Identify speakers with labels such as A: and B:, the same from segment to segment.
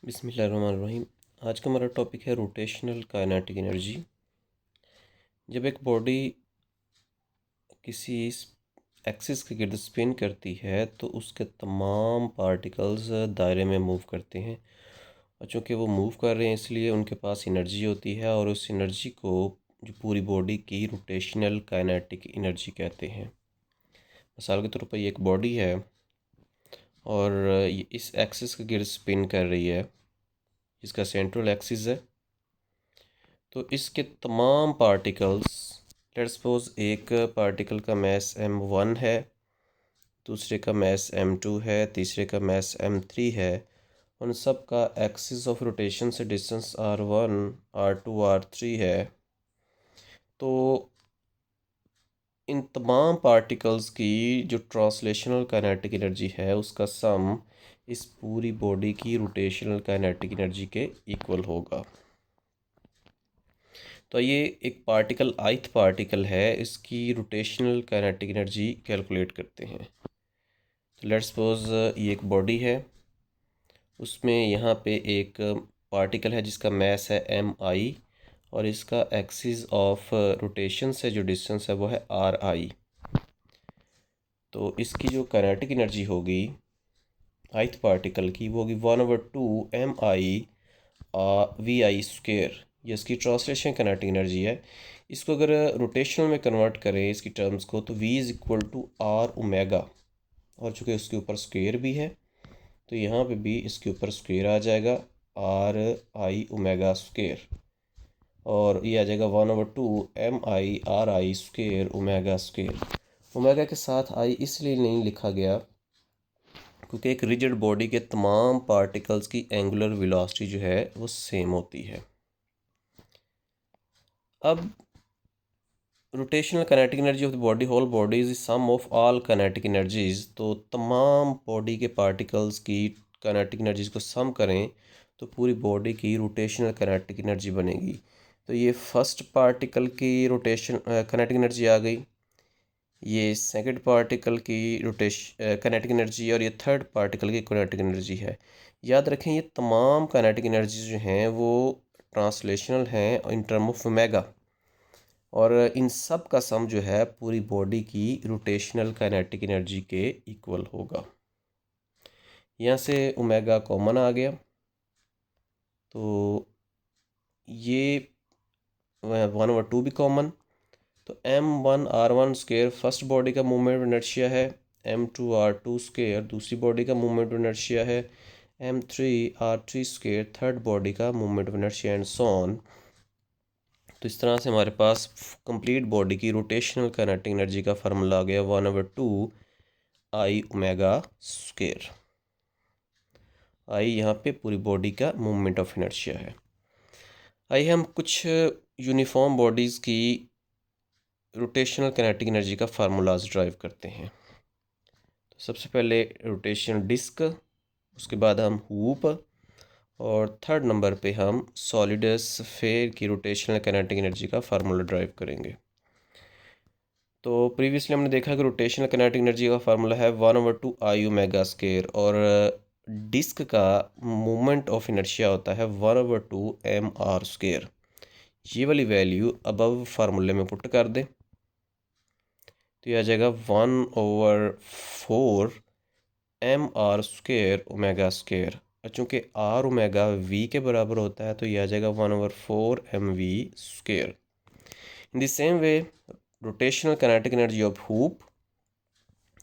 A: बिस्मिल्लाहिर्रहमानिर्रहीम। आज का हमारा टॉपिक है रोटेशनल काइनेटिक एनर्जी। जब एक बॉडी किसी एक्सिस के गिर्द स्पिन करती है तो उसके तमाम पार्टिकल्स दायरे में मूव करते हैं, और चूँकि वो मूव कर रहे हैं इसलिए उनके पास एनर्जी होती है, और उस एनर्जी को जो पूरी बॉडी की रोटेशनल काइनेटिक एनर्जी कहते हैं। मिसाल के तौर पर ये एक बॉडी है और ये इस एक्सिस के गिर्द स्पिन कर रही है, इसका सेंट्रल एक्सिस है। तो इसके तमाम पार्टिकल्स, लेट्स सपोज एक पार्टिकल का मास m1 है, दूसरे का मास m2 है, तीसरे का मास m3 है। उन सब का एक्सिस ऑफ रोटेशन से डिस्टेंस r1, r2, r3 है। तो इन तमाम पार्टिकल्स की जो ट्रांसलेशनल काइनेटिक एनर्जी है उसका सम इस पूरी बॉडी की रोटेशनल काइनेटिक एनर्जी के इक्वल होगा। तो ये एक पार्टिकल ith पार्टिकल है, इसकी रोटेशनल काइनेटिक एनर्जी कैलकुलेट करते हैं। तो लेट्स सपोज ये एक बॉडी है, उसमें यहाँ पे एक पार्टिकल है जिसका मास है mi, और इसका एक्सिस ऑफ रोटेशन से जो डिस्टेंस है वो है ri। तो इसकी जो काइनेटिक एनर्जी होगी ith पार्टिकल की वो होगी 1/2 mi vi स्क्वेयर। ये इसकी ट्रांसलेशन काइनेटिक एनर्जी है। इसको अगर रोटेशनल में कन्वर्ट करें इसकी टर्म्स को, तो v is equal to R omega, और चूँकि उसके ऊपर स्क्वेयर भी है तो यहाँ पे भी इसके ऊपर स्क्वेयर आ जाएगा आर आई ओमेगा स्क्वेयर, और ये आ जाएगा 1/2 mi ri square omega square. Omega के साथ आई इसलिए नहीं लिखा गया क्योंकि एक रिजिड बॉडी के तमाम पार्टिकल्स की एंगुलर वेलोसिटी जो है वो सेम होती है। अब rotational kinetic energy of the body, whole body is the sum of all kinetic energies. तो तमाम बॉडी के पार्टिकल्स की काइनेटिक एनर्जीज को सम करें तो पूरी बॉडी की रोटेशनल काइनेटिक एनर्जी बनेगी। तो ये फर्स्ट पार्टिकल की रोटेशन काइनेटिक एनर्जी आ गई, ये सेकंड पार्टिकल की रोटेशन काइनेटिक एनर्जी, और ये थर्ड पार्टिकल की काइनेटिक एनर्जी है। याद रखें ये तमाम काइनेटिक एनर्जी जो हैं वो ट्रांसलेशनल हैं इन टर्म ऑफ ओमेगा, और इन सब का सम जो है पूरी बॉडी की रोटेशनल काइनेटिक एनर्जी के इक्वल होगा। यहाँ से ओमेगा कॉमन आ गया, तो ये 1/2 भी कॉमन। तो m1r1 स्क्वेयर फर्स्ट बॉडी का मूवमेंट इनर्शिया है, m2r2 स्क्वेयर दूसरी बॉडी का मूवमेंट इनर्शिया है, m3r3 स्क्वेयर थर्ड बॉडी का movement inertia, and so on. तो इस तरह से हमारे पास कंप्लीट बॉडी की रोटेशनल काइनेटिक एनर्जी का फार्मूला आ गया 1/2 आई ओमेगा स्क्वेयर। आई यहाँ पे पूरी बॉडी का मूवमेंट ऑफ इनर्शिया है। आइए हम कुछ यूनिफॉर्म बॉडीज़ की रोटेशनल काइनेटिक एनर्जी का फार्मूलाज ड्राइव करते हैं। तो सबसे पहले रोटेशनल डिस्क, उसके बाद हम हूप, और थर्ड नंबर पे हम सॉलिड स्फीयर की रोटेशनल काइनेटिक एनर्जी का फार्मूला ड्राइव करेंगे। तो प्रीवियसली हमने देखा कि रोटेशनल काइनेटिक एनर्जी का फार्मूला है 1/2 आई ओमेगा स्क्वायर, और डिस्क का मूवमेंट ऑफ इनर्शिया होता है 1/2 एम आर स्क्वायर। ये वाली वैल्यू अबव फार्मूले में पुट कर दें तो ये आ जाएगा 1/4 M R square omega square. चूँकि आर ओमेगा वी के बराबर होता है तो ये आ जाएगा 1/4 M V square. In the same way rotational kinetic energy of hoop,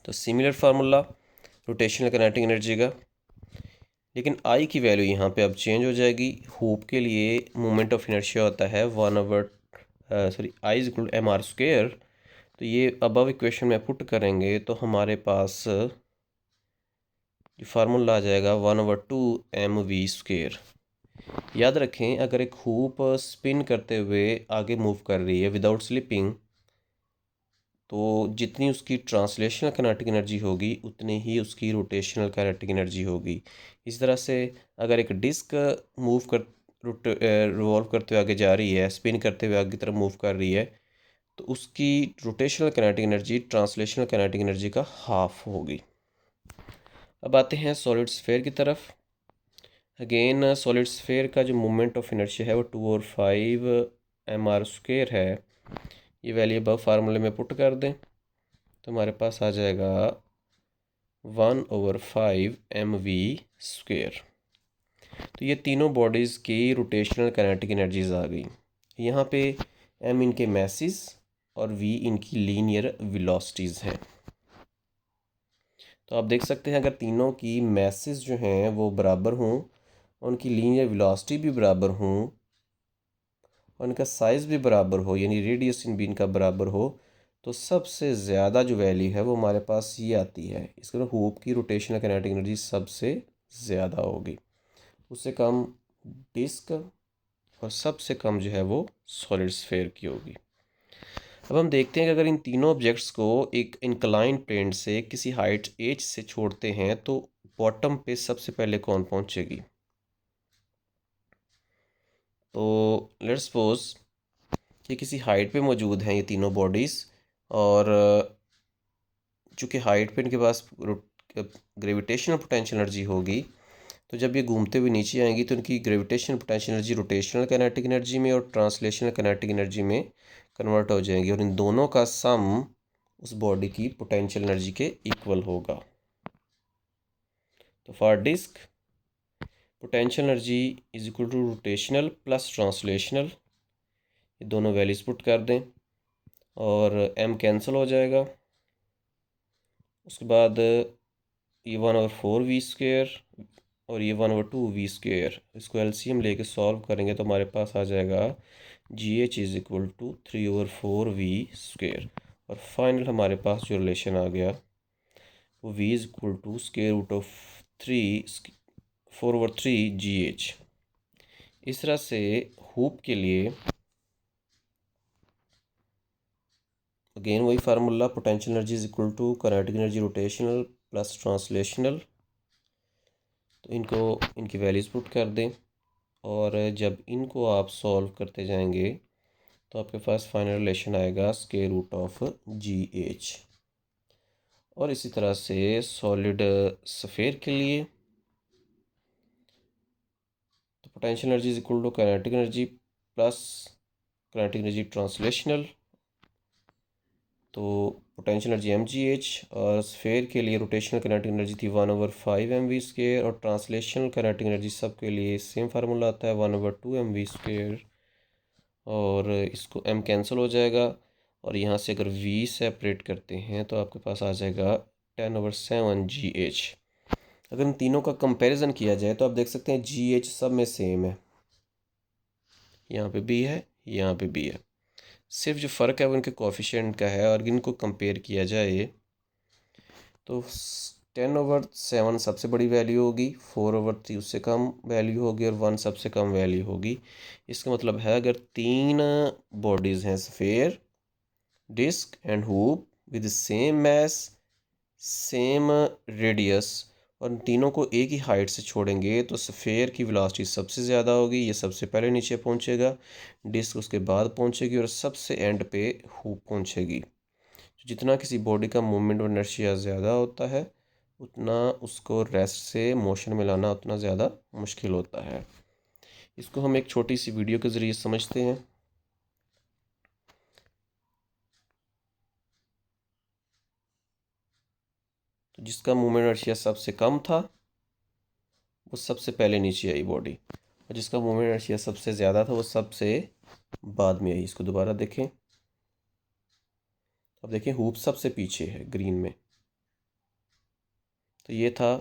A: तो similar formula rotational kinetic energy का, लेकिन आई की वैल्यू यहाँ पे अब चेंज हो जाएगी। हूप के लिए मोमेंट ऑफ इनर्शिया होता है I is equal to M R square. तो ये अबव इक्वेशन में पुट करेंगे तो हमारे पास जो फार्मूला आ जाएगा 1/2 एम वी स्क्वायर। याद रखें अगर एक हूप स्पिन करते हुए आगे मूव कर रही है विदाउट स्लिपिंग, तो जितनी उसकी ट्रांसलेशनल काइनेटिक एनर्जी होगी उतनी ही उसकी रोटेशनल काइनेटिक एनर्जी होगी। इस तरह से अगर एक डिस्क मूव कर रिवॉल्व करते हुए आगे जा रही है, स्पिन करते हुए आगे की तरफ मूव कर रही है, तो उसकी rotational kinetic energy translational kinetic energy का हाफ होगी। अब आते हैं सॉलिड स्फीयर की तरफ। अगेन सॉलिड स्फेयर का जो मोमेंट ऑफ इनर्शिया है वो 2/5 mr² है। ये वैल्यू अब फार्मूले में पुट कर दें तो हमारे पास आ जाएगा 1/5 mv²। तो ये तीनों बॉडीज़ की रोटेशनल काइनेटिक एनर्जीज आ गई। यहाँ पे m इनके मैसेस और v इनकी लीनियर वेलोसिटीज़ हैं। तो आप देख सकते हैं अगर तीनों की मैसेस जो हैं वो बराबर हों, उनकी लीनियर वेलोसिटी भी बराबर हों और इनका साइज़ भी बराबर हो, यानी रेडियस इन भी इनका बराबर हो, तो सबसे ज़्यादा जो वैल्यू है वो हमारे पास ये आती है। इसके मतलब होप की रोटेशनल काइनेटिक एनर्जी सबसे ज़्यादा होगी, उससे कम डिस्क और सबसे कम जो है वो सॉलिड स्फेयर की होगी। अब हम देखते हैं कि अगर इन तीनों ऑब्जेक्ट्स को एक इंक्लाइन प्लेन से किसी हाइट h से छोड़ते हैं तो बॉटम पे सबसे पहले कौन पहुंचेगी। तो लेट्स सपोज कि किसी हाइट पे मौजूद हैं ये तीनों बॉडीज़ और चूँकि हाइट पे इनके पास ग्रेविटेशनल पोटेंशियल एनर्जी होगी, तो जब ये घूमते हुए नीचे आएंगी तो इनकी gravitational potential energy rotational kinetic energy में और ट्रांसलेशनल काइनेटिक एनर्जी में कन्वर्ट हो जाएंगी और इन दोनों का सम उस बॉडी की पोटेंशियल एनर्जी के इक्वल होगा। तो for disc potential energy is equal to rotational plus translational, ये दोनों वैल्यूज पुट कर दें और m कैंसिल हो जाएगा। उसके बाद ये 1/4v² और ये 1/2v², इसको एलसीएम लेके सॉल्व करेंगे तो हमारे पास आ जाएगा GH is equal to 3/4v²। और फाइनल हमारे पास जो रिलेशन आ गया वो v is equal to √4/3gh। इस तरह से हुप के लिए अगेन वही formula, potential energy is equal to kinetic energy rotational plus translational. तो इनको इनकी वैल्यूज़ पुट कर दें और जब इनको आप सॉल्व करते जाएंगे तो आपके पास फाइनल रिलेशन आएगा √GH। और इसी तरह से सॉलिड स्फेयर के लिए तो potential energy is equal to kinetic energy plus kinetic energy translational, तो पोटेंशियल एनर्जी mgh। और स्फेयर के लिए रोटेशनल काइनेटिक एनर्जी थी 1/5 mv² और ट्रांसलेशनल काइनेटिक एनर्जी सब के लिए सेम फार्मूला आता है 1/2 mv²। और इसको m कैंसिल हो जाएगा और यहाँ से अगर v सेपरेट करते हैं तो आपके पास आ जाएगा 10/7 gh। अगर इन तीनों का कंपैरिजन किया जाए तो आप देख सकते हैं gh सब में सेम है, यहाँ पे भी है, यहाँ पे भी है, सिर्फ जो फ़र्क है वो इनके कोफिशिएंट का है। और इनको कंपेयर किया जाए तो 10/7 सबसे बड़ी वैल्यू होगी, 4/3 उससे कम वैल्यू होगी और 1 सबसे कम वैल्यू होगी। इसका मतलब है अगर तीन बॉडीज़ हैं sphere, disc and hoop with same mass, same radius, और इन तीनों को एक ही हाइट से छोड़ेंगे तो स्फेयर की वेलोसिटी सबसे ज़्यादा होगी, ये सबसे पहले नीचे पहुंचेगा, डिस्क उसके बाद पहुंचेगी और सबसे एंड पे हुप पहुंचेगी। जितना किसी बॉडी का मूवमेंट और इनर्शिया ज़्यादा होता है उतना उसको रेस्ट से मोशन में लाना उतना ज़्यादा मुश्किल होता है। इसको हम एक छोटी सी वीडियो के ज़रिए समझते हैं। तो जिसका मूवमेंट इनर्शिया सबसे कम था वो सबसे पहले नीचे आई बॉडी, और जिसका मूवमेंट इनर्शिया सबसे ज़्यादा था वो सबसे बाद में आई। इसको दोबारा देखें, अब देखें हुप सबसे पीछे है ग्रीन में। तो ये था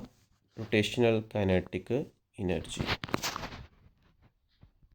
A: रोटेशनल काइनेटिक एनर्जी।